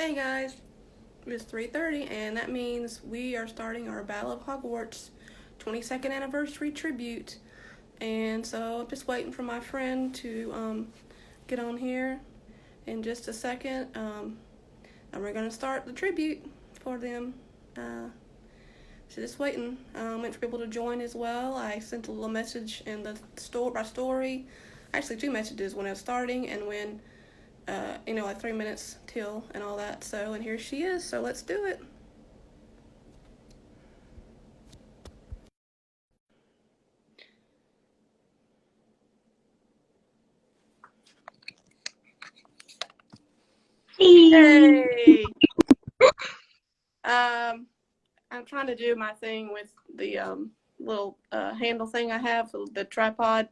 Hey guys, it's 3:30 and that means we are starting our Battle of Hogwarts 22nd anniversary tribute. And so I'm just waiting for my friend to get on here in just a second. And we're gonna start the tribute for them. So just waiting. Waiting for people to join as well. I sent a little message in the story. Actually, two messages when I was starting and when like 3 minutes till and all that. So, and here she is. So let's do it. Hey. I'm trying to do my thing with the little handle thing I have, the tripod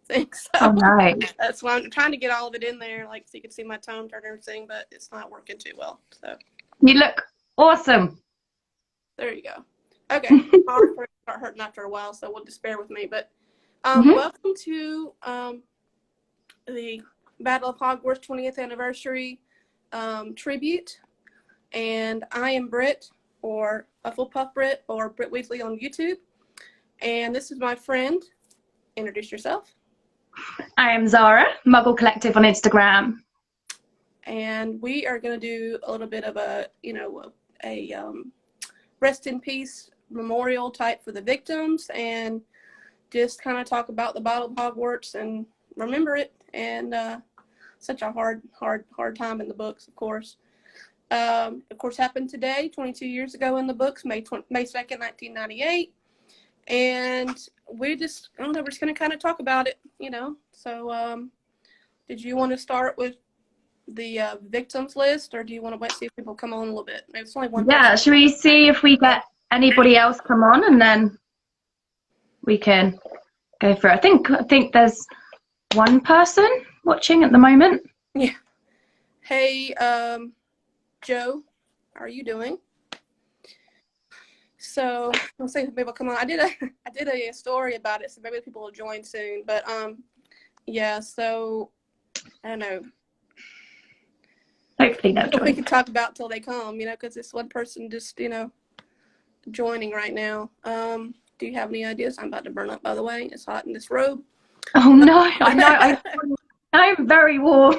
thing. So Oh no. that's why I'm trying to get all of it in there, like so you can see my tone turn and everything, but it's not working too well. So You look awesome. there you go. Okay, my arms start hurting after a while, so we'll just bear with me. But Hmm. welcome to the Battle of Hogwarts 20th anniversary tribute. And I am Britt, or Hufflepuff Britt, or Britt Weasley on YouTube. And this is my friend. Introduce yourself. I am Zara, Muggle Collective on Instagram. And we are going to do a little bit of a rest in peace memorial type for the victims, and just kind of talk about the Battle of Hogwarts and remember it. And such a hard time in the books, of course. Happened today, 22 years ago in the books, May 2nd, 1998. And we're just going to kind of talk about it, So, did you want to start with the victims list, or do you want to wait see if people come on a little bit? Maybe it's only one person. Yeah, should we see if we get anybody else come on and then we can go through. I think there's one person watching at the moment. Yeah. Hey, Joe, how are you doing? So let's see if people come on. I did a story about it, so maybe people will join soon. But yeah. So I don't know. Hopefully they'll What we join. can talk about till they come, because it's one person just joining right now. Do you have any ideas? I'm about to burn up, by the way. It's hot in this robe. Oh no, I know. I'm very warm.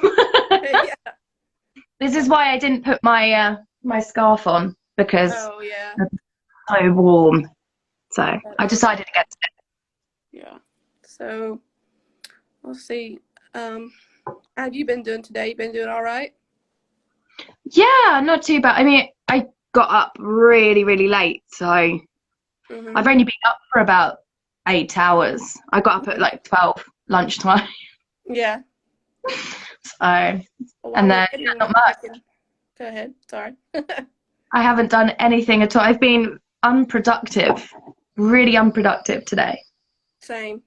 Yeah. This is why I didn't put my scarf on because Oh yeah. it's so warm. So I decided against it. Yeah. So we'll see. How have you been doing today? You been doing all right? Yeah, not too bad. I mean, I got up really, really late, so Mm-hmm. I've only been up for about 8 hours. I got up at like 12 lunchtime. Yeah. So, and Well, while we're then waiting, not much. go ahead. Sorry. I haven't done anything at all. I've been unproductive, really unproductive today. Same.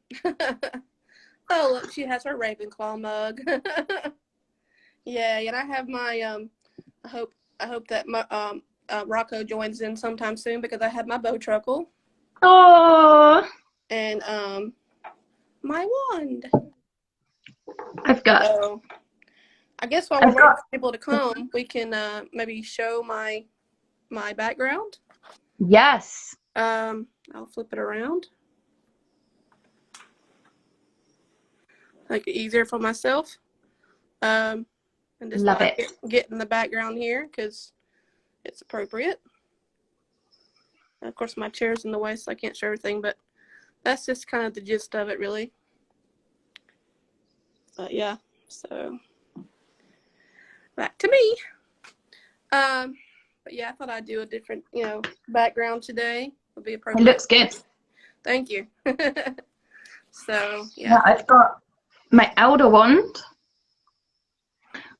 Oh, look, she has her Ravenclaw mug. Yeah, and I have my I hope that my Rocco joins in sometime soon because I have my bow truckle Oh, and my wand. I've got, So I guess while we're I've waiting got, for people to come, we can maybe show my background. yes, I'll flip it around, make it easier for myself. And just love thought it. I'd get in the background here because it's appropriate. And of course, my chair's in the way, so I can't show everything, but that's just kind of the gist of it, really. But yeah, so back to me. Um, but yeah, I thought I'd do a different, background today. Would be It appropriate. looks good. Thank you. So Yeah, yeah. I've got my elder wand,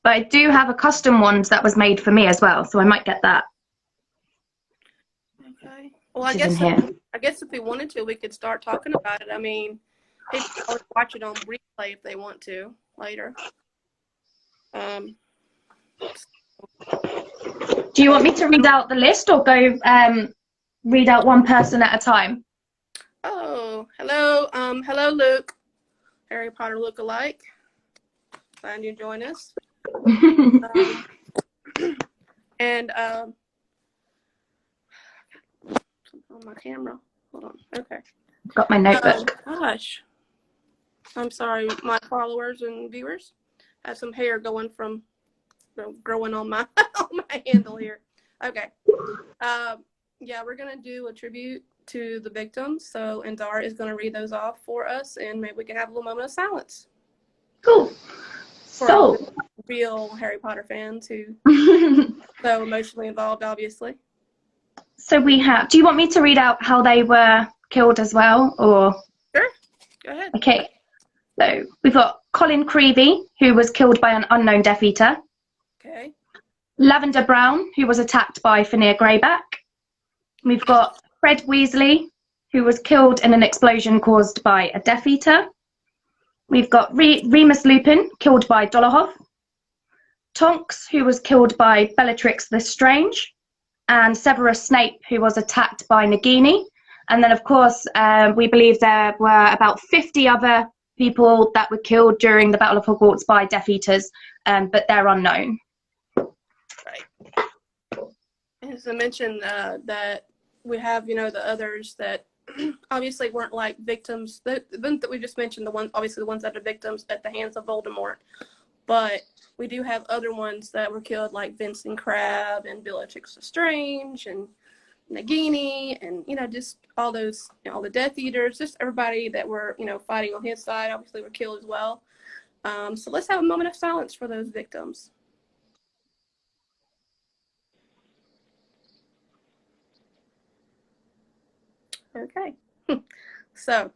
but I do have a custom wand that was made for me as well, so I might get that, Okay. Well, which is in here. I guess if we wanted to, we could start talking about it. I mean, people can always watch it on replay if they want to later. Um, Do you want me to read out the list or go read out one person at a time? Oh, hello. Hello, Luke. Harry Potter look-alike. Glad you join us. Um, And on my camera. Hold on. Okay. Got my notebook. Gosh. I'm sorry, my followers and viewers. I have some hair going from growing on my on my handle here. Okay. Yeah, we're gonna do a tribute to the victims. So, and Zara is gonna read those off for us, and maybe we can have a little moment of silence. Cool. For all the real Harry Potter fans who so emotionally involved, obviously. So we have. Do you want me to read out how they were killed as well, or? Sure. Go ahead. Okay. So we've got Colin Creevey, who was killed by an unknown Death Eater. Okay. Lavender Brown, who was attacked by Fenrir Greyback. We've got Fred Weasley, who was killed in an explosion caused by a Death Eater. We've got Remus Lupin, killed by Dolohov. Tonks, who was killed by Bellatrix Lestrange. And Severus Snape, who was attacked by Nagini. And then, of course, we believe there were about 50 other people that were killed during the Battle of Hogwarts by Death Eaters, but they're unknown. Right. As I mentioned, that we have, the others that obviously weren't like victims. The that we just mentioned, obviously the ones that are victims at the hands of Voldemort. But we do have other ones that were killed, like Vincent Crabbe and Bellatrix Lestrange and Nagini, and just all those, all the Death Eaters, just everybody that were fighting on his side, obviously were killed as well. So let's have a moment of silence for those victims. Okay. So,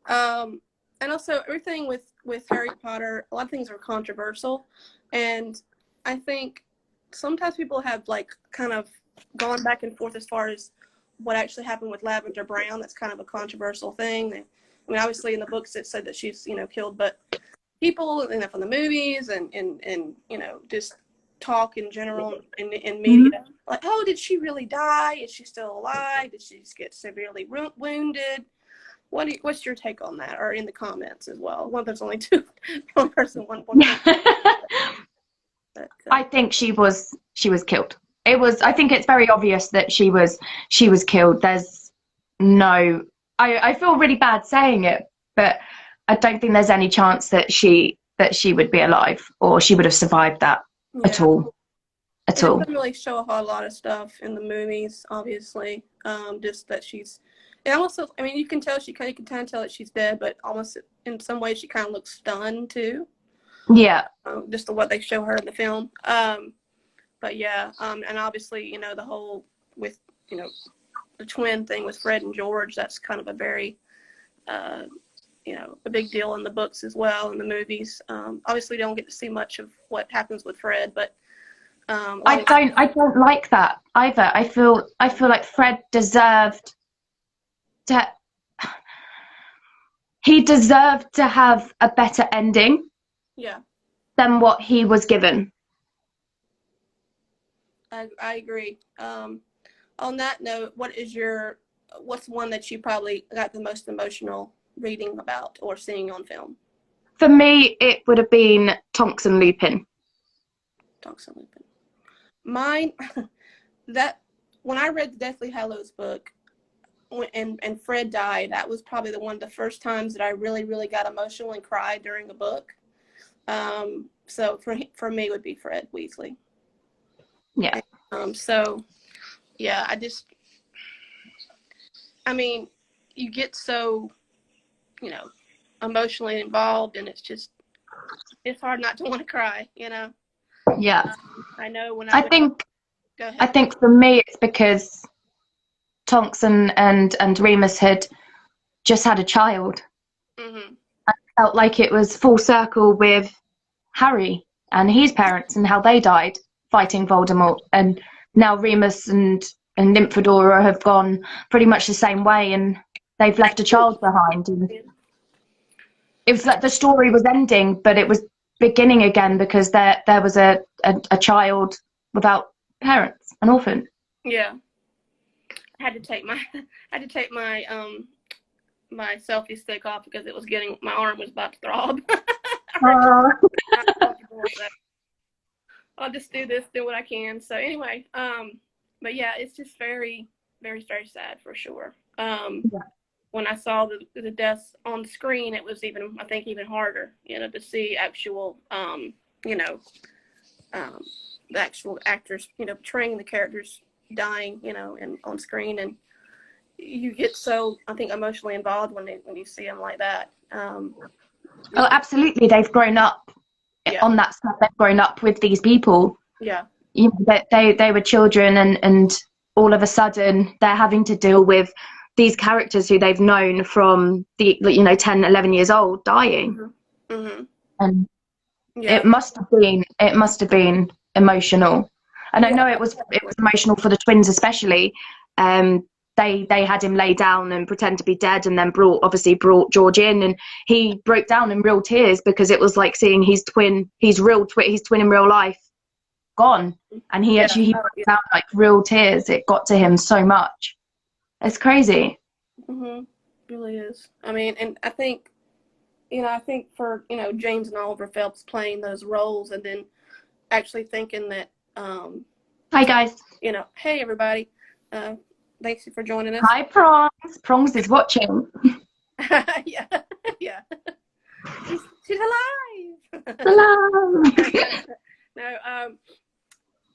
and also everything with Harry Potter, a lot of things are controversial, and I think sometimes people have kind of gone back and forth as far as what actually happened with Lavender Brown. That's kind of a controversial thing. I mean, obviously in the books it said that she's killed, but people from the movies and just talk in general in media, like, oh, did she really die? Is she still alive? Did she just get severely wounded? What's your take on that? Or in the comments as well. There's only two, one person, one point. I think she was killed. I think it's very obvious that she was killed. There's no, I feel really bad saying it, but I don't think there's any chance that she would be alive or she would have survived that at all. It doesn't really show a whole lot of stuff in the movies, obviously. Just that she's, and also, I mean, you can tell you can kind of tell that she's dead, but almost in some ways she kind of looks stunned too. Yeah. Just what they show her in the film. But yeah, and obviously, the whole with, the twin thing with Fred and George, that's kind of a very, a big deal in the books as well, in the movies. Obviously, don't get to see much of what happens with Fred, but I don't like that either. I feel like Fred deserved to have a better ending. Yeah. Than what he was given. I agree. On that note, what's one that you probably got the most emotional reading about or seeing on film? For me, it would have been Tonks and Lupin. Tonks and Lupin. Mine, that when I read the Deathly Hallows book, and Fred died, that was probably one of the first times that I really, really got emotional and cried during the book. So for me, it would be Fred Weasley. Yeah. So, yeah, I mean, you get so, emotionally involved, and it's hard not to want to cry, Yeah. I know when I think go ahead. I think for me it's because Tonks and Remus had just had a child. Mm-hmm. I felt like it was full circle with Harry and his parents and how they died fighting Voldemort, and now Remus and Nymphadora have gone pretty much the same way, and they've left a child behind. And it was like the story was ending, but it was beginning again because there was a child without parents, an orphan. Yeah, I had to take my my selfie stick off because my arm was about to throb. I'll just do this, do what I can. So anyway, but yeah, it's just very, very, very sad for sure. When I saw the deaths on the screen, it was even, I think, even harder, to see actual, the actual actors, portraying the characters dying, and on screen, and you get so, I think, emotionally involved when you see them like that. Oh, absolutely. They've grown up on that set. They've grown up with these people. Yeah. They were children, and all of a sudden they're having to deal with these characters who they've known from the 10, 11 years old dying. And it must have been emotional. And I know it was emotional for the twins especially. They had him lay down and pretend to be dead, and then brought George in, and he broke down in real tears because it was like seeing his twin in real life gone, and he broke down like real tears. It got to him so much. It's crazy. Really is. I mean, and I think for James and Oliver Phelps playing those roles, and then actually thinking that hi guys, hey everybody, thanks for joining us. Hi Prongs is watching. yeah she's alive. Hello. No,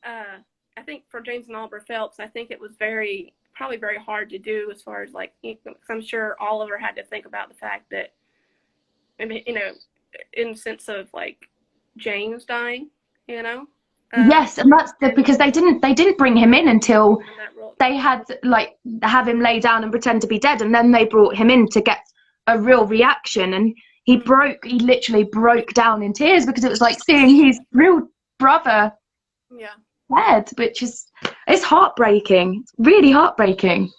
I think for James and Oliver Phelps, I think it was probably very hard to do, as far as like, I'm sure Oliver had to think about the fact that, I mean, in the sense of like James dying, yes, and that's because they didn't bring him in until they had have him lay down and pretend to be dead, and then they brought him in to get a real reaction, and he literally broke down in tears because it was like seeing his real brother dead, which it's heartbreaking. It's really heartbreaking.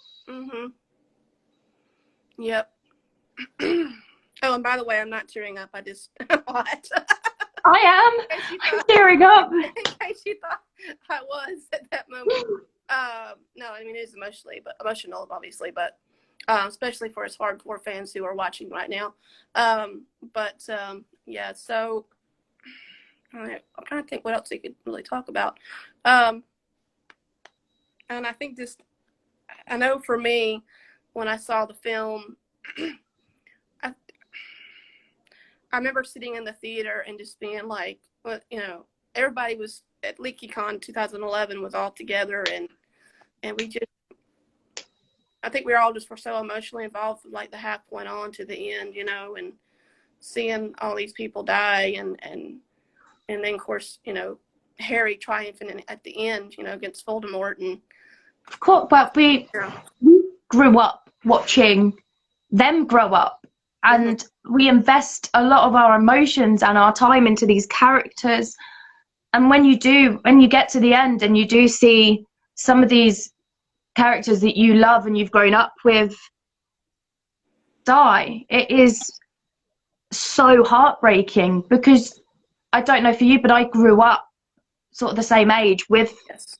Yep. Oh, and by the way, I'm not tearing up. I just what? I am. I'm tearing up. In case you thought I was at that moment. No, I mean, it is emotional, obviously, but especially for us hardcore fans who are watching right now. Yeah, so I'm trying to think what else we could really talk about. And I think I know for me, when I saw the film, I remember sitting in the theater and just being like, everybody was at LeakyCon 2011 was all together, and we just, I think we all were so emotionally involved from like the half point on to the end, and seeing all these people die, and then of course, Harry triumphing at the end, against Voldemort. And cool. Well, we grew up watching them grow up. And we invest a lot of our emotions and our time into these characters. And when you get to the end and you do see some of these characters that you love and you've grown up with die, it is so heartbreaking, because I don't know for you, but I grew up sort of the same age with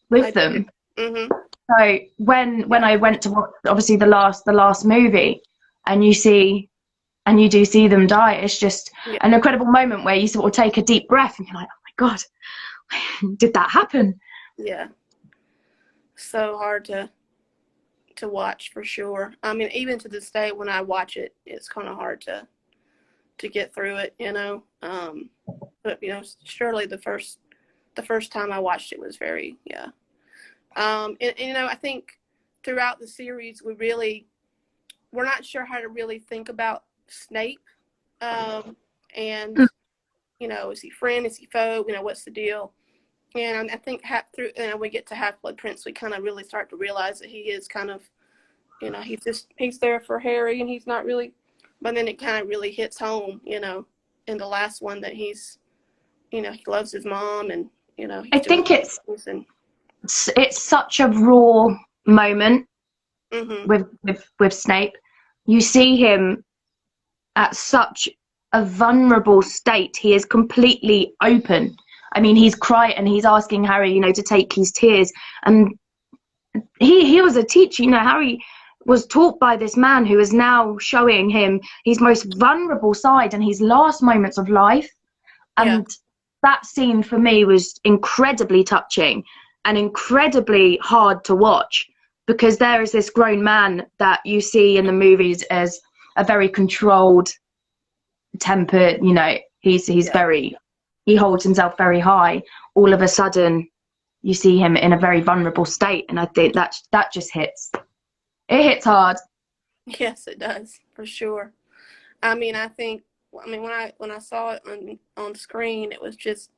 them. So when I went to watch, obviously, the last movie, and you do see them die, it's just an incredible moment where you sort of take a deep breath and you're like, oh my God, did that happen? Yeah. So hard to watch, for sure. I mean, even to this day, when I watch it, it's kind of hard to get through it, but surely the first time I watched it was very, I think throughout the series, we're not sure how to really think about Snape, and is he friend, is he foe, what's the deal? And I think we get to Half-Blood Prince, we kind of really start to realize that he is kind of, he's there for Harry, and he's not really, but then it kind of really hits home, in the last one, that he's, he loves his mom, and I think it's such a raw moment with Snape. You see him at such a vulnerable state. He is completely open. I mean, he's crying and he's asking Harry, to take his tears. And he was a teacher, Harry was taught by this man who is now showing him his most vulnerable side and his last moments of life. And that scene for me was incredibly touching and incredibly hard to watch, because there is this grown man that you see in the movies as a very controlled, tempered, you know, he's very, he holds himself very high. All of a sudden you see him in a very vulnerable state, and I think that just hits. It hits hard. Yes, it does, for sure. I mean, when I saw it on screen, it was just,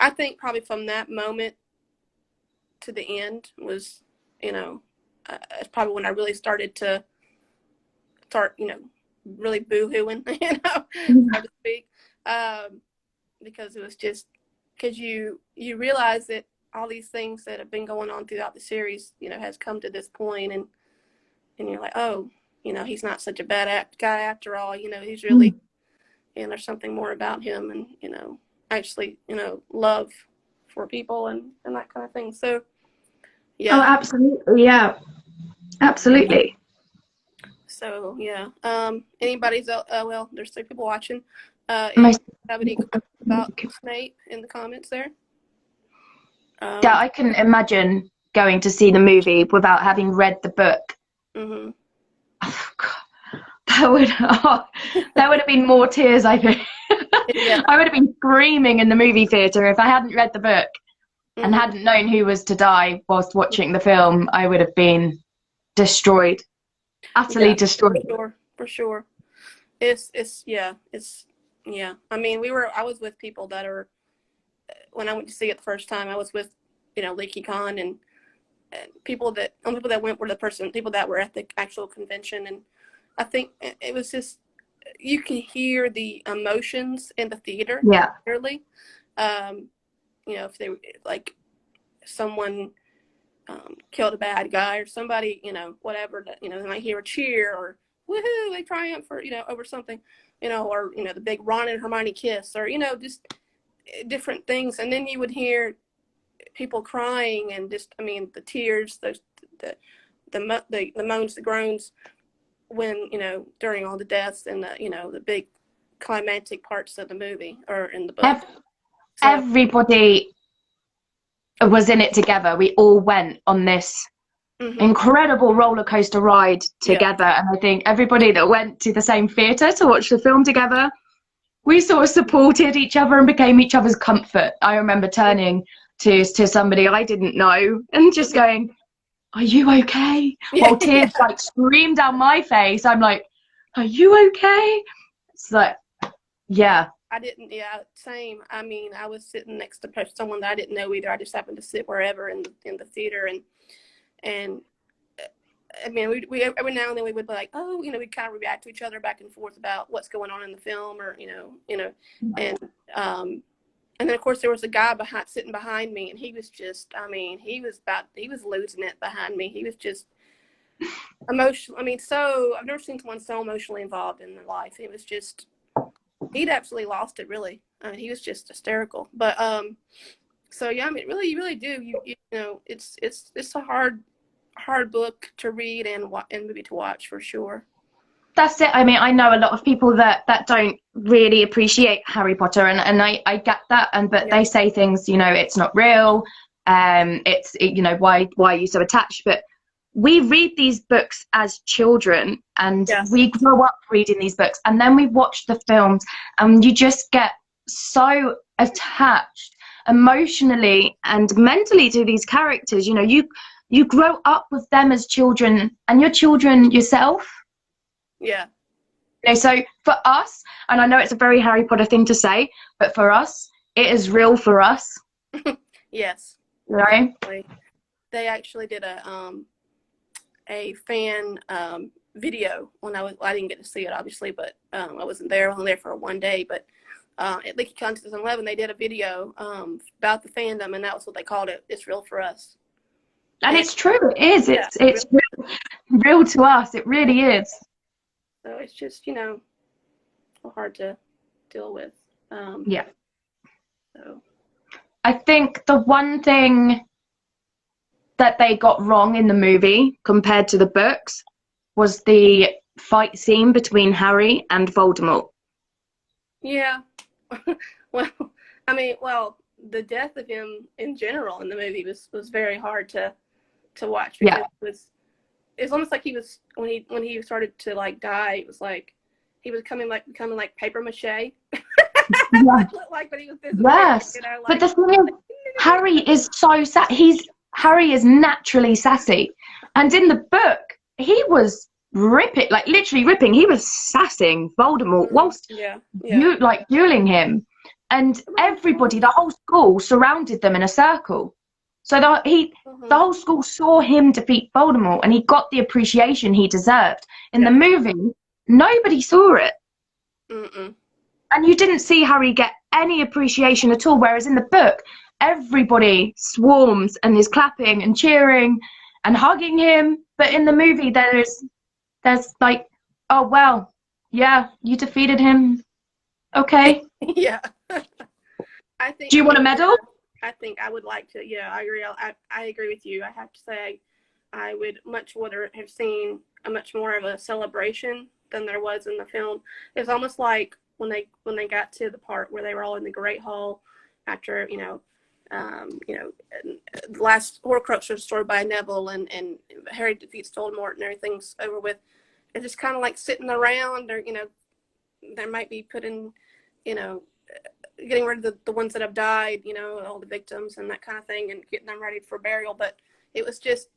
I think probably from that moment to the end was, you know, it's probably when I really started to you know, really boo-hooing, you know, so to speak, because it was just, because you realize that all these things that have been going on throughout the series, you know, has come to this point, and you're like, oh, you know, he's not such a bad guy after all, you know, he's really, and there's something more about him, and, you know, actually, you know, love for people and that kind of thing. So, yeah. Oh, absolutely, yeah. Absolutely. So, yeah. Anybody's, well, there's 3 people watching. Have any comments about Snape in the comments there? Yeah, I couldn't imagine going to see the movie without having read the book. Mm-hmm. Oh, God. There would have been more tears, I think. Yeah. I would have been screaming in the movie theatre if I hadn't read the book and hadn't known who was to die whilst watching the film. I would have been destroyed, utterly destroyed. For sure. It's yeah. I mean, I was with people that are, when I went to see it the first time, I was with, you know, Leaky Khan and people that went were people that were at the actual convention, and I think it was just, you can hear the emotions in the theater. Yeah. Clearly, you know, if they like someone killed a bad guy or somebody, you know, whatever, that, you know, they might hear a cheer or woohoo, they triumph, or, you know, over something, you know, or, you know, the big Ron and Hermione kiss, or, you know, just different things, and then you would hear people crying, and just, I mean, the tears, the moans, the groans, when, you know, during all the deaths and the, you know, the big climactic parts of the movie or in the book. Everybody was in it together. We all went on this incredible roller coaster ride together, and I think everybody that went to the same theatre to watch the film together, we sort of supported each other and became each other's comfort. I remember turning to somebody I didn't know and just going, "Are you okay?" While tears like streamed down my face. I'm like, "Are you okay?" It's like, yeah. I didn't, same. I mean, I was sitting next to someone that I didn't know either. I just happened to sit wherever in the theater, and I mean, we every now and then we would be like, oh, you know, we kind of react to each other back and forth about what's going on in the film, or you know, and then of course there was a guy sitting behind me, and he was just, I mean, he was losing it behind me. He was just emotional. I mean, so I've never seen someone so emotionally involved in their life. It was just, he'd absolutely lost it, really. I mean, he was just hysterical. But so yeah, I mean, really, you really do. You know, it's a hard book to read and movie to watch, for sure. That's it. I mean, I know a lot of people that don't really appreciate Harry Potter, and I get that, but they say things, you know, it's not real, you know, why are you so attached? But we read these books as children, and we grow up reading these books, and then we watch the films, and you just get so attached emotionally and mentally to these characters. You know, you grow up with them as children, and you're children yourself. Yeah. You know, so for us, and I know it's a very Harry Potter thing to say, but for us, it is real for us. Yes. Right? They actually did a fan video when I didn't get to see it, obviously, but I wasn't there. I was only there for one day, but at Leaky Con 2011, they did a video about the fandom, and that was what they called it. It's real for us. And it's true. It is. It's real to us. It really is. So it's just, you know, hard to deal with. Yeah. So I think the one thing that they got wrong in the movie compared to the books was the fight scene between Harry and Voldemort. Yeah. Well, I mean, well, the death of him in general in the movie was very hard to watch because Yeah. it was almost like he was when he started to like die. It was like he was becoming like paper mache. That's what Yeah. it looked like, but he was disappearing. Yes. You know, But like the thing is, Harry is so Harry is naturally sassy. And in the book, he was ripping, like literally ripping. He was sassing Voldemort whilst yeah, yeah. you like dueling him. And everybody, the whole school surrounded them in a circle. So the whole school saw him defeat Voldemort and he got the appreciation he deserved. In the Yeah. movie, nobody saw it. Mm-mm. And you didn't see Harry get any appreciation at all. Whereas in the book, everybody swarms and is clapping and cheering and hugging him. But in the movie, there's like, oh well, yeah, you defeated him. Okay. Yeah. I think. Do I you want mean, a medal? I think I would like to. Yeah, I agree. I agree with you. I have to say, I would much rather have seen a much more of a celebration than there was in the film. It's almost like when they got to the part where they were all in the Great Hall after the last Horcrux was destroyed by Neville and Harry defeats Voldemort and everything's over with. It's just kind of like sitting around, or they might be putting, getting rid of the ones that have died, all the victims and that kind of thing, and getting them ready for burial. But it was just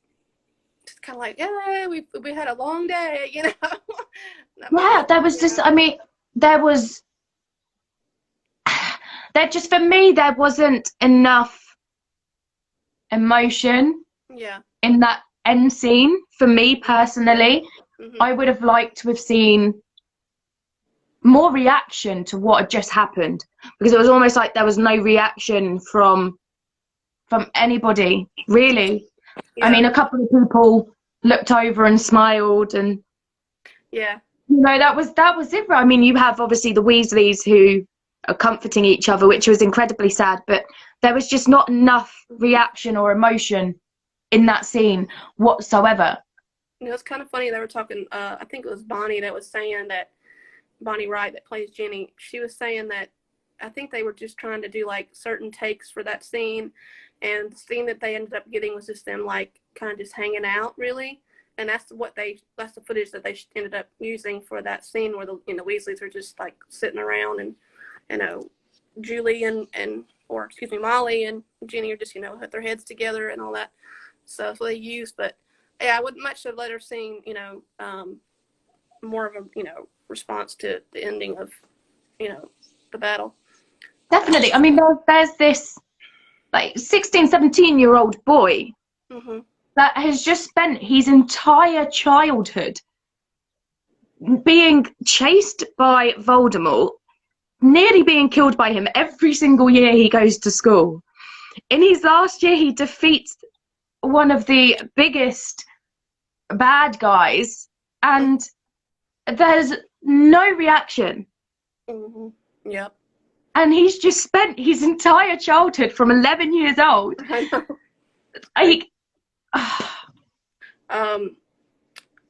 kind of like, yeah, we had a long day, Yeah, there was just, I mean, there just, for me, there wasn't enough emotion Yeah. in that end scene for me personally. Mm-hmm. I would have liked to have seen more reaction to what had just happened, because it was almost like there was no reaction from anybody really. Yeah. I mean, a couple of people looked over and smiled, and yeah, that was it. I mean, you have obviously the Weasleys who are comforting each other, which was incredibly sad, but there was just not enough reaction or emotion in that scene whatsoever. it's kind of funny. They were talking, I think it was Bonnie that was saying that, Bonnie Wright that plays Jenny, she was saying that I think they were just trying to do like certain takes for that scene, and the scene that they ended up getting was just them like kind of just hanging out really, and that's the footage that they ended up using for that scene where the Weasleys are just like sitting around, and Julie or excuse me, Molly and Jenny are just put their heads together and all that. So that's what they used. But yeah, I would much have let her seen more of a response to the ending of the battle. Definitely. I mean, there's this like 16, 17-year-old boy Mm-hmm. that has just spent his entire childhood being chased by Voldemort, nearly being killed by him every single year he goes to school. In his last year, he defeats one of the biggest bad guys, and there's no reaction. Mm-hmm. Yep. And he's just spent his entire childhood from 11 years old. I know.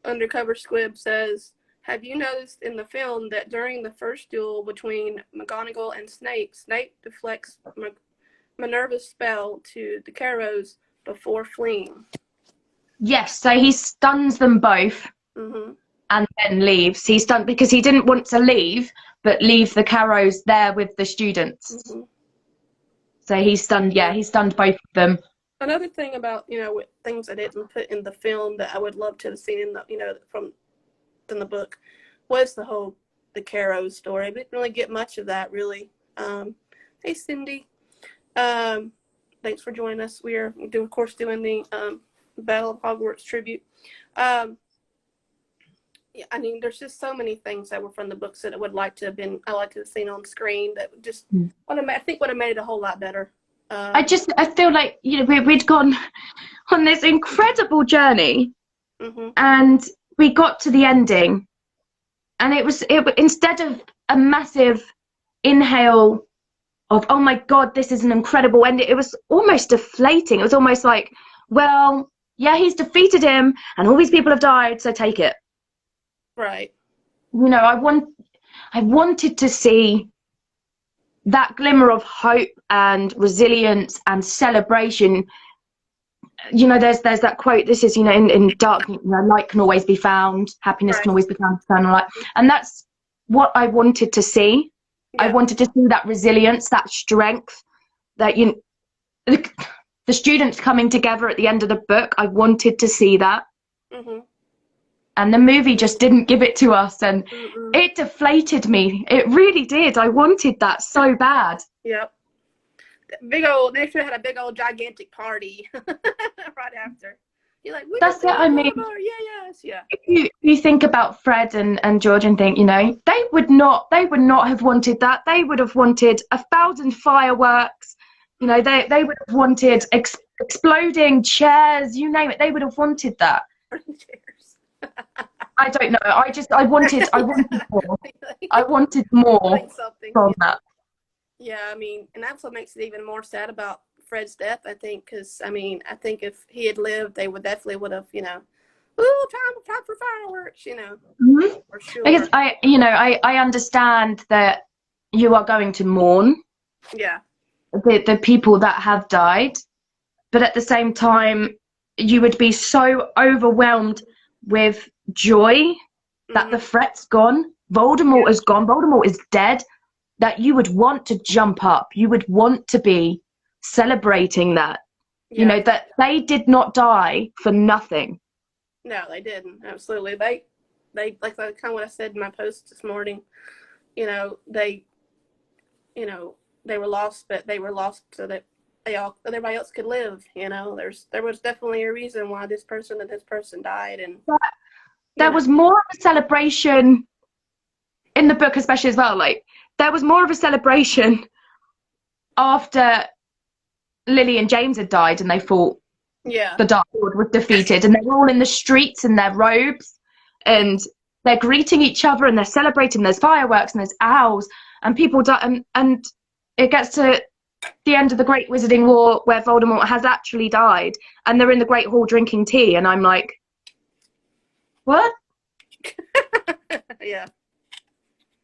Undercover Squib says, have you noticed in the film that during the first duel between McGonagall and Snape deflects Minerva's spell to the Carrows before fleeing? Yes, so he stuns them both. Mm-hmm. And then leaves. He stunned because he didn't want to leave, but leave the Carrows there with the students. Mm-hmm. So he stunned both of them. Another thing about with things I didn't put in the film that I would love to have seen in the book was the Carrows story. We didn't really get much of that really. Hey Cindy, thanks for joining us. We're of course doing the Battle of Hogwarts tribute. Yeah, I mean, there's just so many things that were from the books that I would like to have seen on screen that would just I think would have made it a whole lot better. I feel like we'd gone on this incredible journey, mm-hmm. and we got to the ending, and it instead of a massive inhale of, oh my god, this is an incredible ending, it was almost deflating. It was almost like, well, yeah, he's defeated him and all these people have died, so take it. Right. I wanted to see that glimmer of hope and resilience and celebration. You know, there's that quote, this is, you know, in dark, you know, light can always be found, happiness can Right. always be found, eternal light. And that's what I wanted to see. I Yeah. wanted to see that resilience, that strength, that, you know, the students coming together at the end of the book. I wanted to see that. Mhm. And the movie just didn't give it to us, and Mm-mm. it deflated me. It really did. I wanted that so bad. Yep. Big old. They should have had a big old gigantic party right after. You're like, we That's just it. I love mean, Oliver. Yeah. Yes. Yeah. if you think about Fred and George and think, you know, they would not have wanted that. They would have wanted 1,000 fireworks. You know, they would have wanted Yeah. exploding chairs, you name it. They would have wanted that. Chairs. I don't know. I wanted more. I wanted more Doing something. from Yeah. that. Yeah. I mean, and that's what makes it even more sad about Fred's death. I think, because I mean, I think if he had lived, they would have, you know, ooh, time for fireworks, you know, Mm-hmm. for sure. Because I understand that you are going to mourn Yeah. the people that have died, but at the same time, you would be so overwhelmed with joy that the Mhm. threat's gone. Voldemort Yeah. is gone. Voldemort is dead. That you would want to jump up. You would want to be celebrating that. You Yeah. know, that they did not die for nothing. No, they didn't. Absolutely. They like kind of what I said in my post this morning. You know, you know, they were lost, but they were lost so that everybody else could live. You know, there was definitely a reason why this person and this person died, and But you there know, was more of a celebration in the book, especially as well. Like, there was more of a celebration after Lily and James had died and they thought yeah, the Dark Lord was defeated, and they were all in the streets in their robes, and they're greeting each other and they're celebrating. There's fireworks and there's owls and people die, and it gets to the end of the Great Wizarding War where Voldemort has actually died, and they're in the Great Hall drinking tea, and I'm like, what? yeah,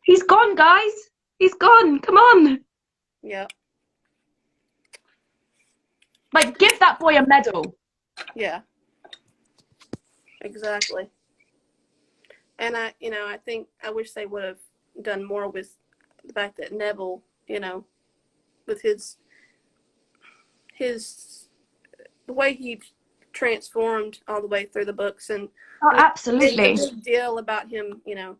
He's gone, guys. He's gone. Come on. yeah, Like, give that boy a medal. yeah, exactly. And I think I wish they would have done more with the fact that Neville, you know, with his the way he transformed all the way through the books, and Oh, you know, absolutely. the big deal about him, you know,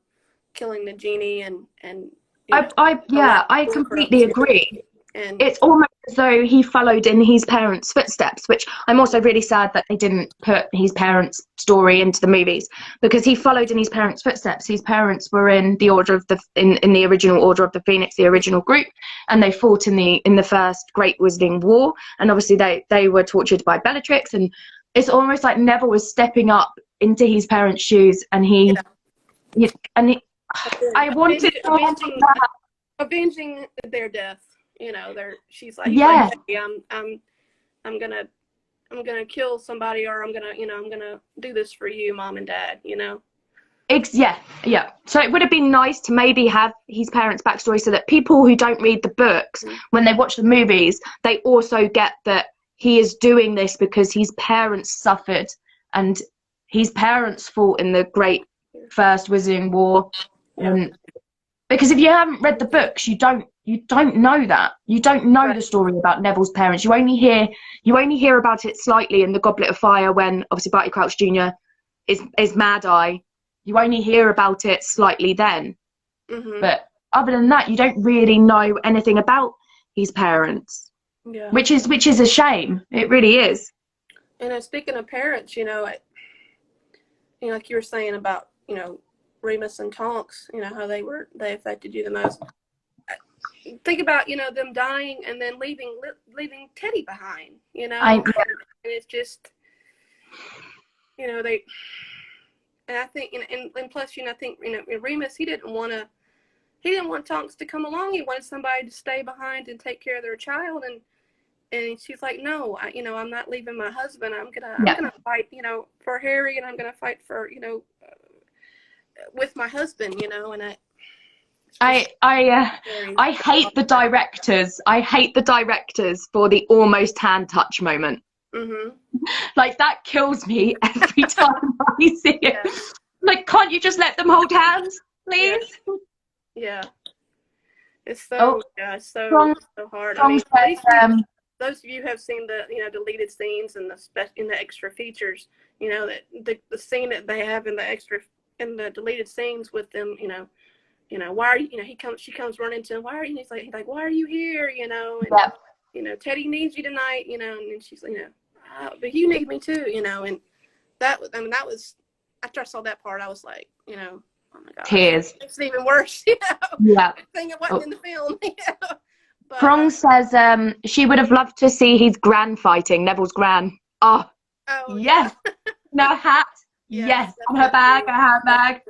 killing the genie and you know, I completely agree. and It's almost as though he followed in his parents' footsteps, which I'm also really sad that they didn't put his parents' story into the movies, because he followed in his parents' footsteps. His parents were in the order of in the original Order of the Phoenix, the original group, and they fought in the first Great Wizarding War, and obviously they were tortured by Bellatrix, and it's almost like Neville was stepping up into his parents' shoes, and yeah, I wanted more of that. avenging their death. You know, he's Yeah, like, hey, I'm gonna kill somebody, or I'm gonna do this for you, mom and dad. You know. yeah. So it would have been nice to maybe have his parents' backstory so that people who don't read the books, Mm-hmm. when they watch the movies, they also get that he is doing this because his parents suffered and his parents fought in the Great First Wizarding War. Yeah. Because if you haven't read the books, you don't know that. You don't know Right. the story about Neville's parents. You only hear about it slightly in the Goblet of Fire when obviously Barty Crouch Jr. is Mad Eye. You only hear about it slightly then. Mm-hmm. But other than that, you don't really know anything about his parents. Yeah. Which is a shame. It really is. And speaking of parents, like you were saying about, Remus and Tonks, how they affected you the most. Think about, them dying and then leaving Teddy behind, and it's just, they, and I think, and plus, I think, Remus, he didn't want Tonks to come along. He wanted somebody to stay behind and take care of their child, and she's like, no, I'm not leaving my husband. I'm gonna fight, for Harry, and I'm gonna fight for, with my husband, and I hate the directors. I hate the directors for the almost hand touch moment. Mm-hmm. Like, that kills me every time I see it. Yeah. Like, can't you just let them hold hands, please? Yeah. It's so it's so hard. I Strong mean, at least says, those of you have seen the deleted scenes and in the extra features. You know that the scene that they have in the deleted scenes with them. Why are you? She comes running to him. Why are you? He's like, why are you here? And Teddy needs you tonight. And then she's like, but you need me too. And that was after I saw that part, I was like, oh my god, tears. it's even worse. Yeah. Thing it wasn't in the film. But, Prong says she would have loved to see his gran fighting, Neville's gran. Oh yes. Yeah. No hat. Yes. And her bag, her handbag.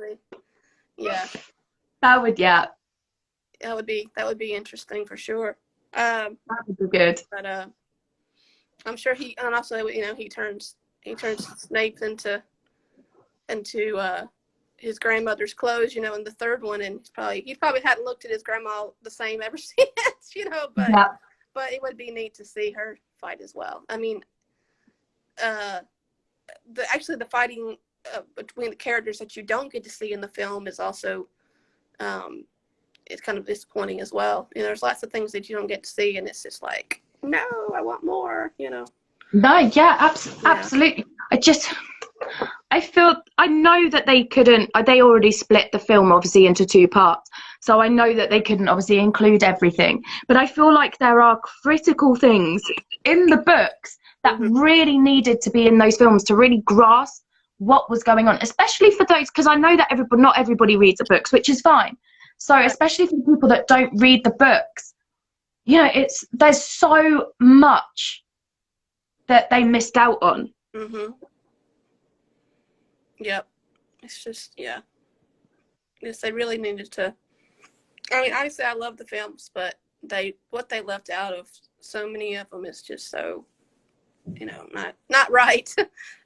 Yeah. That would That would be interesting for sure. that would be good. But I'm sure and also he turns Snape into his grandmother's clothes, in the third one, and he probably hadn't looked at his grandma the same ever since, but it would be neat to see her fight as well. I mean, the fighting between the characters that you don't get to see in the film is also it's kind of disappointing as well. There's lots of things that you don't get to see, and it's just like, no, I want more. No, yeah, absolutely. I know that they couldn't. They already split the film obviously into two parts, so I know that they couldn't obviously include everything. But I feel like there are critical things in the books that really needed to be in those films to really grasp what was going on, especially for those, because I know that not everybody reads the books, which is fine. So especially for people that don't read the books, there's so much that they missed out on. Yep. It's just, yes, they really needed to. I mean, obviously I love the films, but what they left out of so many of them is just so, not right.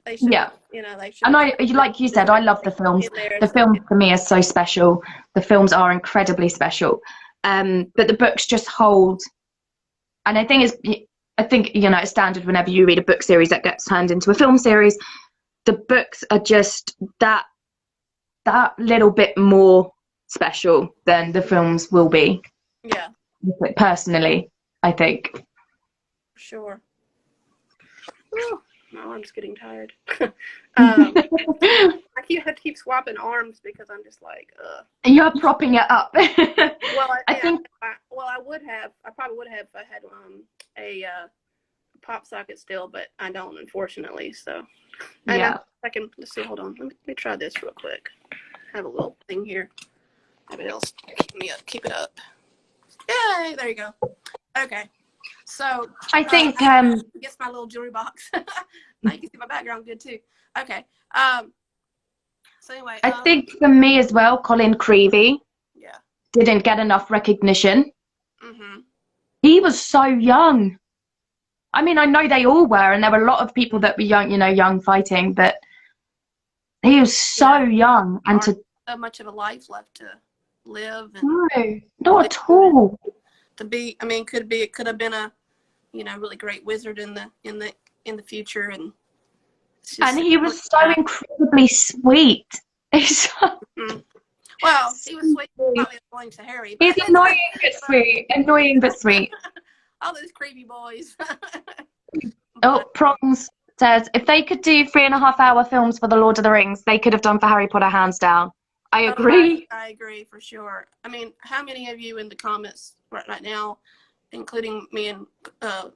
They should, they should. And like you said, I love the films. The films for me are so special. The films are incredibly special. But the books just hold. And I think it's standard whenever you read a book series that gets turned into a film series. The books are just that little bit more special than the films will be. Yeah. Personally, I think. Sure. Oh, my arm's getting tired. I have to keep swapping arms because I'm just like, ugh. You're propping it up. Well, I probably would have if I had a pop socket still, but I don't, unfortunately. So, let's see. Hold on. Let me try this real quick. I have a little thing here. Maybe it'll keep it up. Yay! There you go. Okay. So I think gets my little jewelry box. Now you can see my background good too. Okay. So anyway, I think for me as well, Colin Creevy didn't get enough recognition. He was so young. I mean, I know they all were, and there were a lot of people that were young, young fighting, but he was so young, and so much of a life left to live. No, not at all. To be, I mean, it could have been a, really great wizard in the future, and he was so incredibly sweet. Well, he was sweet, probably annoying to Harry. He's annoying but sweet. All those creepy boys. Prongs says if they could do 3.5-hour films for the Lord of the Rings, they could have done for Harry Potter, hands down. I agree. I agree for sure. I mean, how many of you in the comments right now, including me and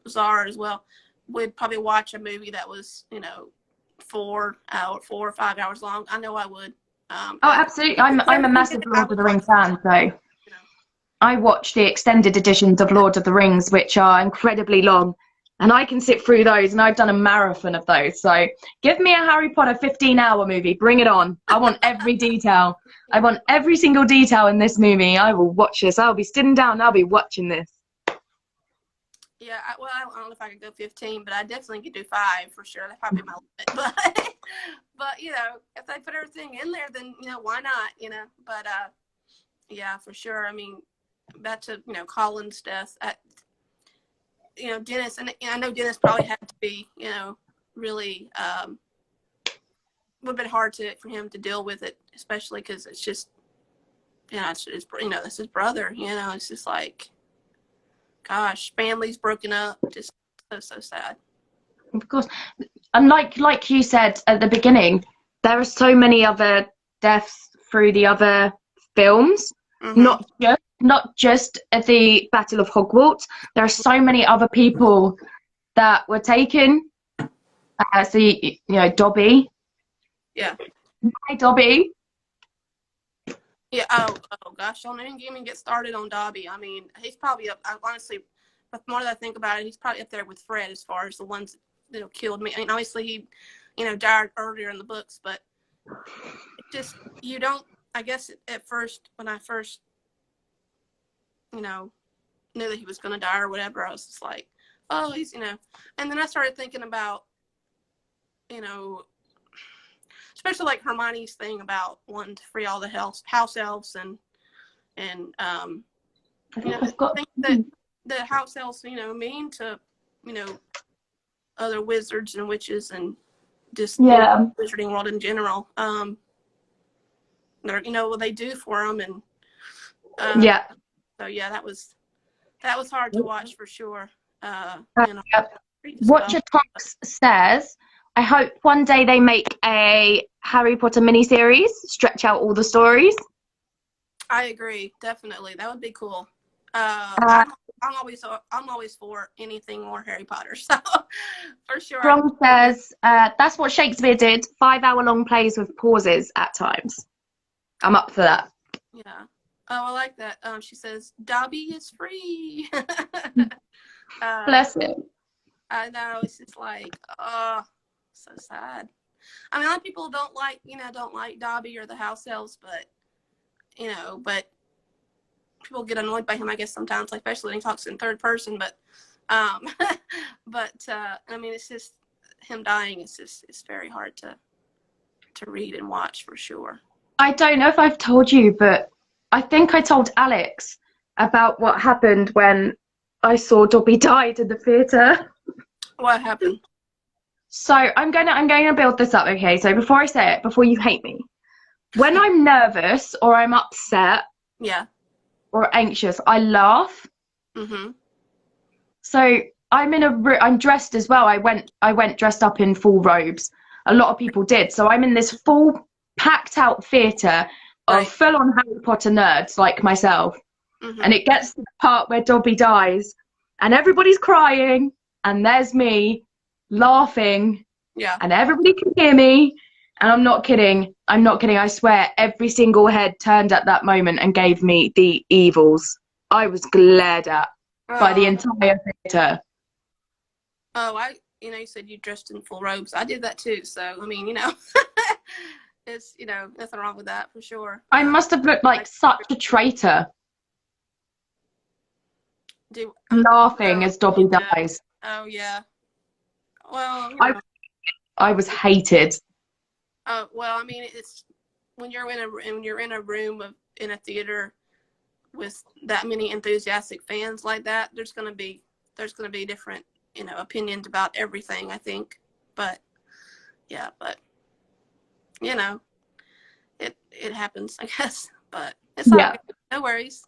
Zara as well, would probably watch a movie that was 4 or 5 hours long? I know I would. Absolutely. I'm a massive Lord of the Rings fan, so I watch the extended editions of Lord of the Rings, which are incredibly long, and I can sit through those, and I've done a marathon of those. So give me a Harry Potter 15-hour movie. Bring it on. I want every detail. I want every single detail in this movie. I will watch this. I'll be sitting down. I'll be watching this. Yeah, I don't know if I could go 15, but I definitely could do 5 for sure. That's probably my limit. But if they put everything in there, then why not? But Yeah, for sure. I mean, back to, Colin's death. Dennis, and I know Dennis probably had to be, really, would have been hard for him to deal with it, especially because it's just, it's that's his brother. It's just like, gosh, family's broken up. Just so sad. Of course. And like you said at the beginning, there are so many other deaths through the other films, Mm-hmm. not just at the Battle of Hogwarts. There are so many other people that were taken. So Dobby. Yeah. Hi, Dobby. Yeah. Oh gosh, don't even get started on Dobby. I mean, he's probably up. Honestly, the more that I think about it, he's probably up there with Fred as far as the ones that killed me. I mean, obviously he, died earlier in the books, but it just you don't. I guess at first, when I first, knew that he was going to die or whatever, I was just like, oh, he's, and then I started thinking about, especially like Hermione's thing about wanting to free all the house elves and I think I I've got. think that the house elves, mean to, other wizards and witches and just wizarding world in general. They're, what they do for them, and so yeah, that was hard to watch for sure. Watcher Talks says, I hope one day they make a Harry Potter miniseries, stretch out all the stories. I agree, definitely. That would be cool. I'm always for anything more Harry Potter, so for sure. Ron says, that's what Shakespeare did, 5-hour-long plays with pauses at times. I'm up for that. Yeah. Oh, I like that. She says, Dobby is free. Bless him. I know, it's just like, oh, so sad. I mean, a lot of people don't like Dobby or the house elves, but people get annoyed by him, I guess, sometimes, like, especially when he talks in third person, but I mean, it's just him dying. It's very hard to read and watch for sure. I don't know if I've told you, but I think I told Alex about what happened when I saw Dobby died in the theatre. What happened? So I'm going to build this up, okay? So before I say it, before you hate me, when I'm nervous or I'm upset, yeah, or anxious, I laugh. Mm-hmm. So I'm dressed as well. I went dressed up in full robes. A lot of people did. So I'm in this full packed out theatre of full on Harry Potter nerds like myself. Mm-hmm. And it gets to the part where Dobby dies and everybody's crying and there's me laughing. Yeah. And everybody can hear me. And I'm not kidding. I swear every single head turned at that moment and gave me the evils. I was glared at by the entire theatre. Oh, you said you dressed in full robes. I did that too. So, I mean, it's, nothing wrong with that for sure. I must have looked like such a traitor. Laughing as Dobby dies. Oh, yeah. Well, I was hated. Well, I mean, it's when you're in a room in a theater with that many enthusiastic fans like that, there's gonna be different, opinions about everything, I think. But yeah, it happens, I guess. But it's all good. No worries.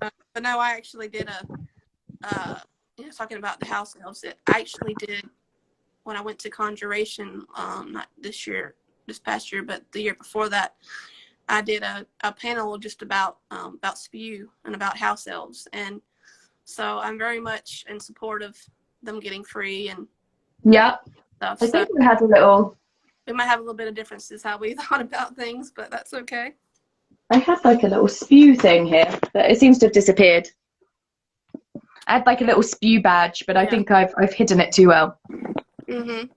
But no, I actually did talking about the house elves. I actually did when I went to Conjuration, not this past year, but the year before that, I did a panel just about spew and about house elves, and so I'm very much in support of them getting free and stuff. I think we had we might have a little bit of differences how we thought about things, but that's okay. I had like a little spew thing here, but it seems to have disappeared. I had like a little spew badge, but I think I've hidden it too well. Mhm.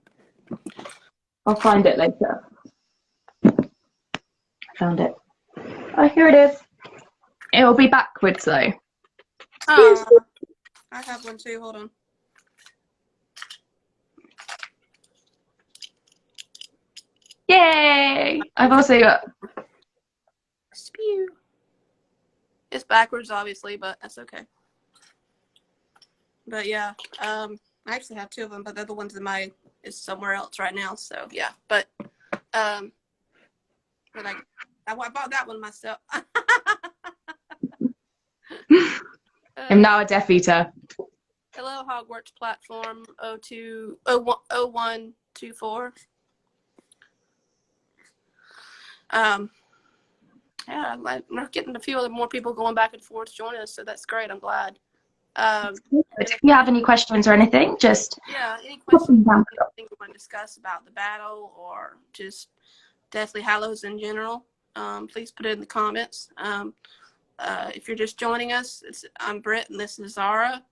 I'll find it later. Found it. Oh, here it is. It'll be backwards though. I have one too. Hold on. Yay! I've also got Spew. It's backwards, obviously, but that's okay. But yeah, I actually have 2 of them, but the other one's is somewhere else right now. So yeah, but I bought that one myself. I'm now a Death Eater. Hello, Hogwarts platform 0124. Yeah, we're getting a few other more people going back and forth joining us, so that's great. I'm glad. If you have any questions or anything, just any questions, down. anything you want to discuss about the battle or just Deathly Hallows in general, please put it in the comments. If you're just joining us, I'm Britt and this is Zara,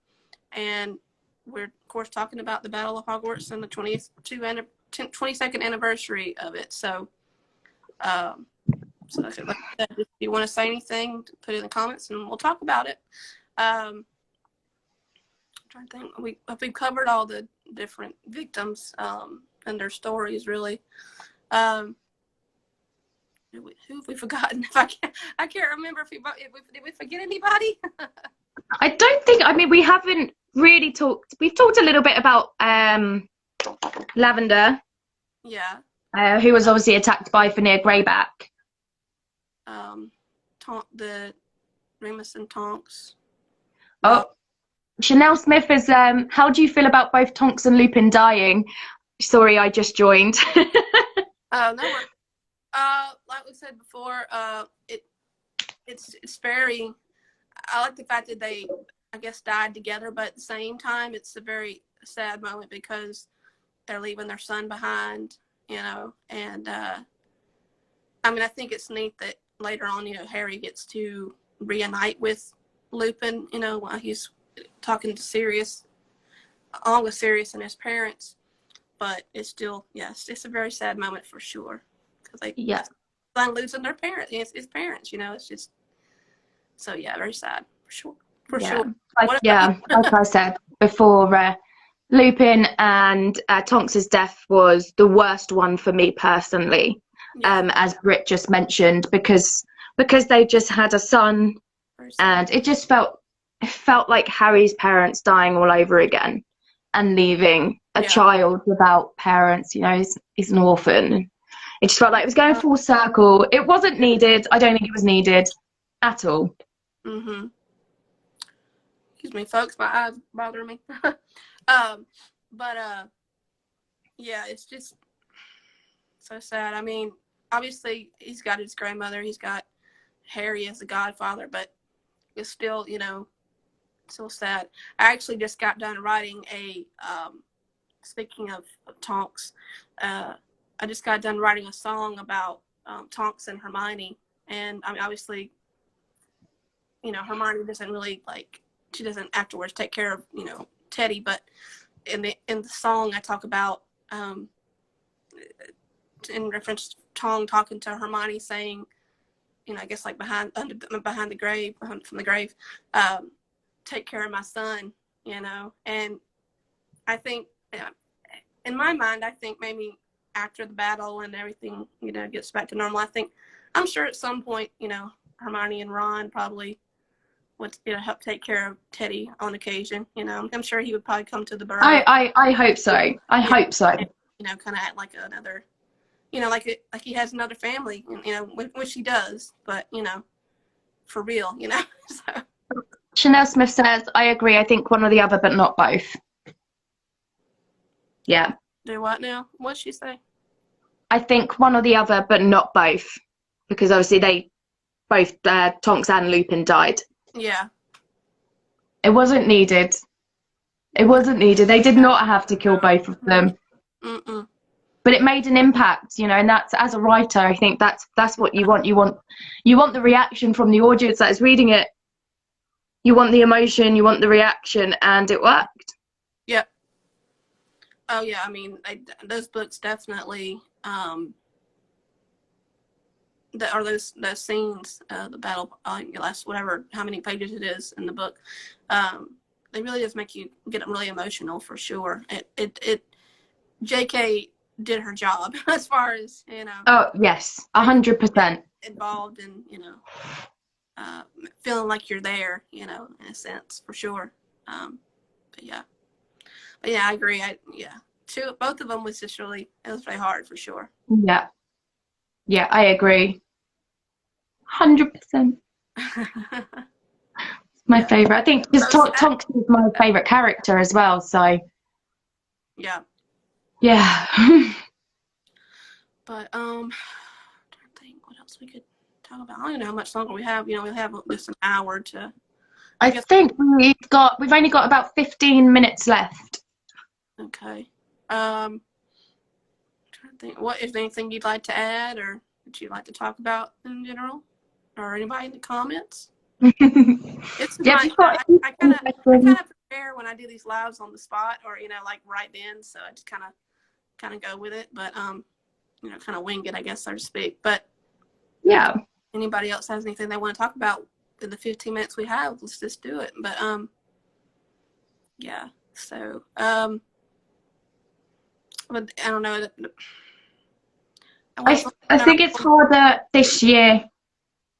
and we're of course talking about the Battle of Hogwarts and the 22nd anniversary of it. So, so like I said, if you want to say anything, put it in the comments and we'll talk about it. I'm trying to think. We've covered all the different victims and their stories, really. Who have we forgotten? I can't remember did we forget anybody? I don't think. I mean, we haven't really talked. We've talked a little bit about Lavender. Yeah. Who was obviously attacked by Fenrir Greyback. The Remus and Tonks. Oh, Chanel Smith is. How do you feel about both Tonks and Lupin dying? Sorry, I just joined. No worries. Like we said before, it's very. I like the fact that they, I guess, died together, but at the same time, it's a very sad moment because they're leaving their son behind, and I mean, I think it's neat that later on, Harry gets to reunite with Lupin, while he's talking to Sirius, along with Sirius and his parents, but it's still, yes, it's a very sad moment for sure, because son losing their parents, his parents, it's just, so yeah, very sad for sure. Sure. Like I said before, Lupin and Tonks' death was the worst one for me personally, as Britt just mentioned, because they just had a son, and it just felt like Harry's parents dying all over again and leaving a child without parents. He's an orphan. It just felt like it was going full circle. It wasn't needed. I don't think it was needed at all. Mm-hmm. Excuse me, folks. My eyes bother me. Yeah, it's just so sad. I mean, obviously, he's got his grandmother. He's got Harry as the godfather, but it's still, still sad. I actually just got done writing speaking of Tonks, I just got done writing a song about Tonks and Hermione. And I mean, obviously, Hermione doesn't really she doesn't afterwards take care of, Teddy, but in the song I talk about, in reference to Tong talking to Hermione saying, I guess behind the grave, from the grave, take care of my son, and I think, in my mind, I think maybe after the battle and everything, gets back to normal, I'm sure at some point, Hermione and Ron probably would, help take care of Teddy on occasion, I'm sure he would probably come to the Burrow. I hope so. I hope so. And, kind of act like another, like he has another family, which he does, but, for real, so. Chanel Smith says, I agree. I think one or the other, but not both. Yeah. Do what now? What'd she say? I think one or the other, but not both. Because obviously both Tonks and Lupin died. Yeah. It wasn't needed. They did not have to kill both of them. Mm-mm. But it made an impact, and that's, as a writer, I think that's what you want. You want the reaction from the audience that is reading it. You want the emotion, you want the reaction, and it worked. Yep. Oh yeah, I mean, those books definitely, those scenes, the battle, last whatever, how many pages it is in the book, they really just make you get really emotional for sure. J.K. did her job as far as, Oh yes, 100%. involved in, feeling like you're there, in a sense, for sure. But yeah, I agree. Both of them was just it was really hard for sure. Yeah, I agree. 100%. My favorite. I think because Tonks is my favorite character as well. So yeah. But trying to think what else we could talk about. I don't even know how much longer we have. We have just an hour to. I think we've only got about 15 minutes left. Okay. Trying to think. What is there anything you'd like to add, or that you'd like to talk about in general, or anybody in the comments? It's yeah, I kind of prepare when I do these lives on the spot, or like right then. So I just kind of go with it, but kind of wing it, I guess, so to speak. But yeah, anybody else has anything they want to talk about in the 15 minutes we have, let's just do it. But yeah. So but I don't know. I think it's harder this year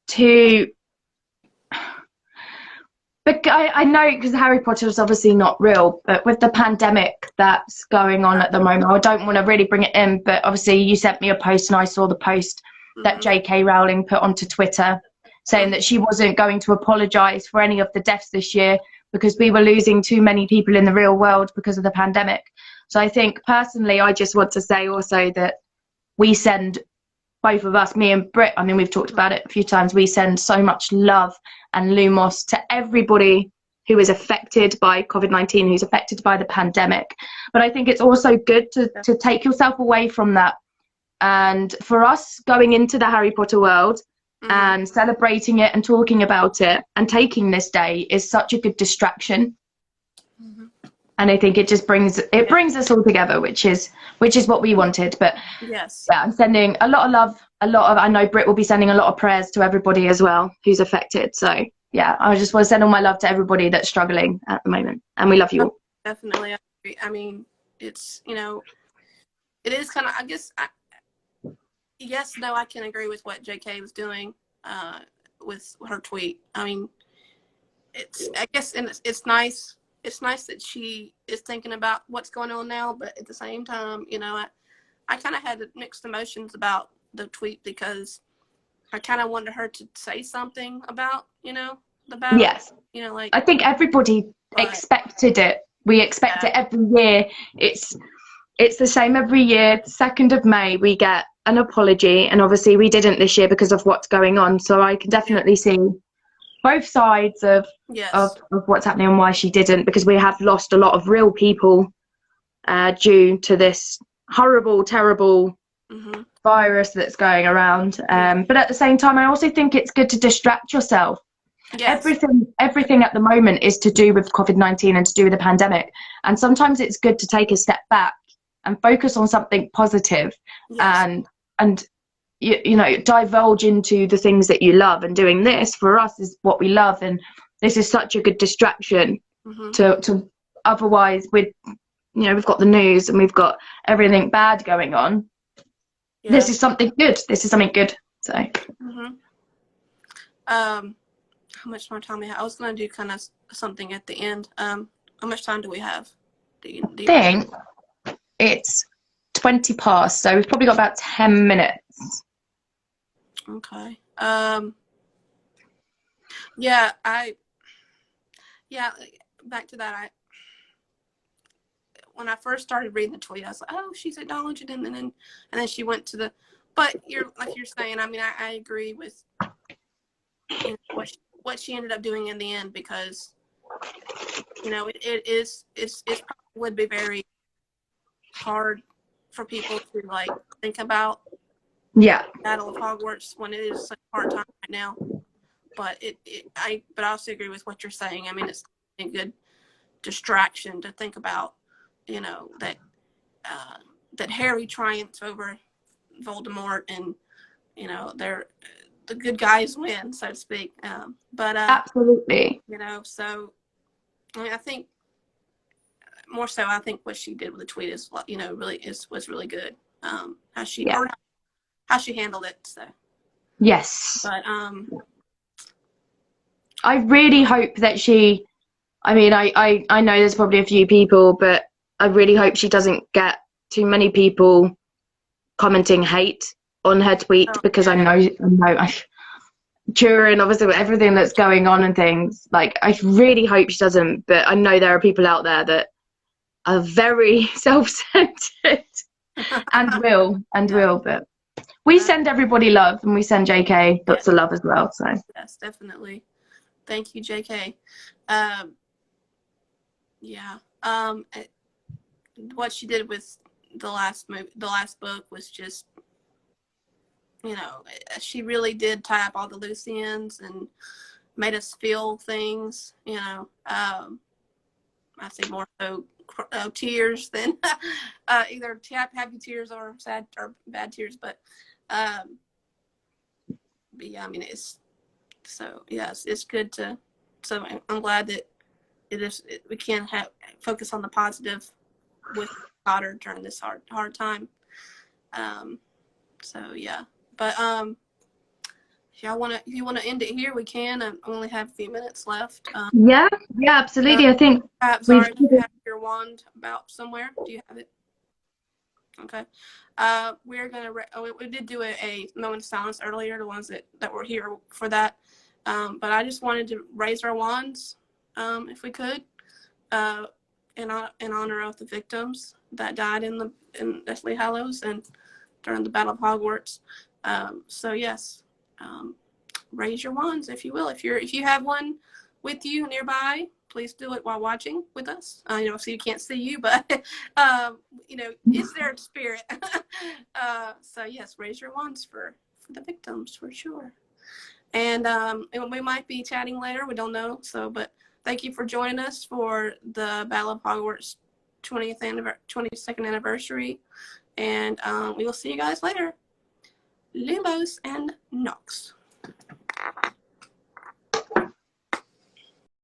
to. But I know because Harry Potter is obviously not real, but with the pandemic that's going on at the moment, I don't want to really bring it in, but obviously you sent me a post and I saw the post that J.K. Rowling put onto Twitter saying that she wasn't going to apologise for any of the deaths this year because we were losing too many people in the real world because of the pandemic. So I think personally, I just want to say also that we send, both of us, me and Britt, I mean, we've talked about it a few times, we send so much love and lumos to everybody who is affected by COVID-19, who's affected by the pandemic. But I think it's also good to take yourself away from that. And for us going into the Harry Potter world and celebrating it and talking about it and taking this day is such a good distraction. And I think it just brings us all together, which is what we wanted. But yes, yeah, I'm sending a lot of love, I know Britt will be sending a lot of prayers to everybody as well who's affected. So yeah, I just want to send all my love to everybody that's struggling at the moment, and we love you all. Definitely, I agree. I mean, it's it is kind of, I guess, yes, no, I can agree with what JK was doing with her tweet. I mean, I guess, and it's nice. It's nice that she is thinking about what's going on now, but at the same time, I kind of had mixed emotions about the tweet because I kind of wanted her to say something about, the battle. Yes. Like, I think everybody expected it. We expect it every year. It's the same every year. 2nd of May, we get an apology, and obviously we didn't this year because of what's going on. So I can definitely see both sides of what's happening and why she didn't, because we have lost a lot of real people due to this horrible, terrible virus that's going around. But at the same time, I also think it's good to distract yourself. Yes. Everything at the moment is to do with COVID-19 and to do with the pandemic. And sometimes it's good to take a step back and focus on something positive and divulge into the things that you love. And doing this for us is what we love, and this is such a good distraction to otherwise we've got the news and we've got everything bad going on. This is something good. So how much more time we have? I was going to do kind of something at the end. How much time do we have? I think it's 20 past, so we've probably got about 10 minutes. Okay. Back to that. When I first started reading the tweet, I was like, oh, she's acknowledging him, and then she went to the, but you're saying, I mean, I agree with what she ended up doing in the end, because it probably would be very hard for people to like think about Battle of Hogwarts when it is such a hard time right now. But I also agree with what you're saying. I mean, it's a good distraction to think about, that Harry triumphs over Voldemort, and they're the good guys win, so to speak. But absolutely, so I mean, I think more so, I think what she did with the tweet is, was really good. How she handled it. So Yes. But I really hope that she, I mean, I know there's probably a few people, but I really hope she doesn't get too many people commenting hate on her tweet, oh, because yeah. I know during obviously with everything that's going on and things, like, I really hope she doesn't, but I know there are people out there that are very self-centered and will, but we send everybody love, and we send JK Yeah. lots of love as well. So Yes, definitely. Thank you, JK. Yeah. What she did with the last book was just, you know, she really did tie up all the loose ends and made us feel things. You know, I say more so tears than either happy tears or sad or bad tears, but yeah, I mean, it's so yes, it's good to. So I'm glad that we can focus on the positive with daughter during this hard time. So yeah, but if you want to end it here, we can. I only have a few minutes left. yeah, absolutely. I think Perhaps, we've Zara, do you have your wand about somewhere? Do you have it? Okay. We're gonna. We did do a moment of silence earlier. The ones that were here for that. But I just wanted to raise our wands, if we could, in honor of the victims that died in Deathly Hallows and during the Battle of Hogwarts. So yes, raise your wands if you will. If you have one with you nearby, please do it while watching with us. You know, so you can't see you, but you know, it's their spirit. So yes, raise your wands for the victims for sure. And we might be chatting later. We don't know. So, but thank you for joining us for the Battle of Hogwarts 22nd anniversary. And we will see you guys later. Lumos and Nox.